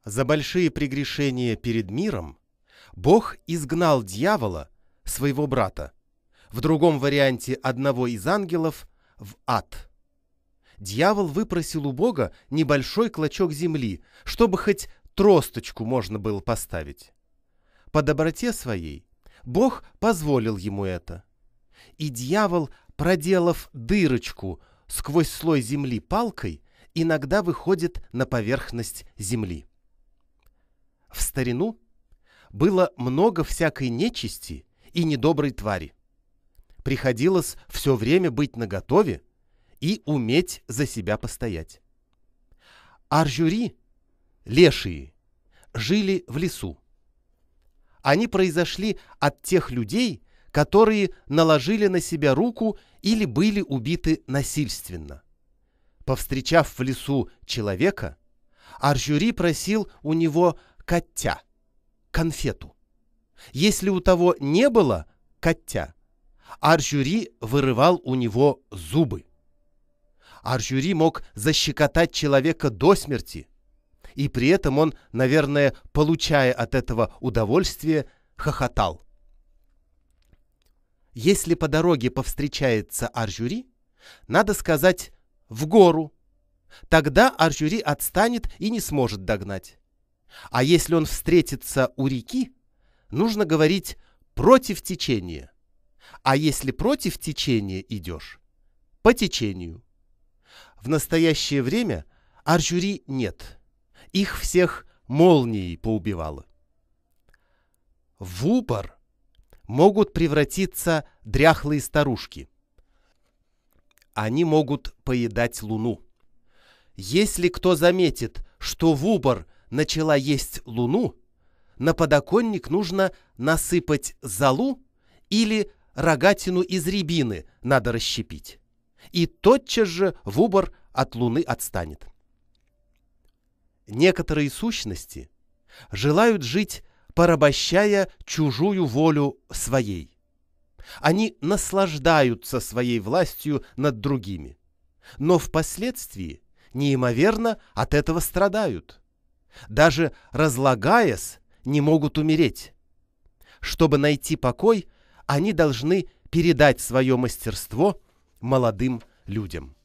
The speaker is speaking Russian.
За большие прегрешения перед миром Бог изгнал дьявола, своего брата, в другом варианте одного из ангелов, в ад. Дьявол выпросил у Бога небольшой клочок земли, чтобы хоть тросточку можно было поставить. По доброте своей Бог позволил ему это. И дьявол, проделав дырочку сквозь слой земли палкой, иногда выходит на поверхность земли. В старину было много всякой нечисти и недоброй твари. Приходилось все время быть наготове и уметь за себя постоять. Аржюри, лешии, жили в лесу. Они произошли от тех людей, которые наложили на себя руку или были убиты насильственно. Повстречав в лесу человека, Аржюри просил у него коття, конфету. Если у того не было коття, Аржюри вырывал у него зубы. Аржюри мог защекотать человека до смерти, и при этом он, наверное, получая от этого удовольствие, хохотал. Если по дороге повстречается Аржюри, надо сказать «в гору». Тогда Аржюри отстанет и не сможет догнать. А если он встретится у реки, нужно говорить «против течения». А если против течения идешь, по течению. В настоящее время Аржюри нет. Их всех молнией поубивало. В упор могут превратиться дряхлые старушки. Они могут поедать луну. Если кто заметит, что в упор начала есть луну, на подоконник нужно насыпать золу или рогатину из рябины надо расщепить. И тотчас же вубор от луны отстанет. Некоторые сущности желают жить, порабощая чужую волю своей. Они наслаждаются своей властью над другими, но впоследствии неимоверно от этого страдают. Даже разлагаясь, не могут умереть. Чтобы найти покой, они должны передать свое мастерство молодым людям.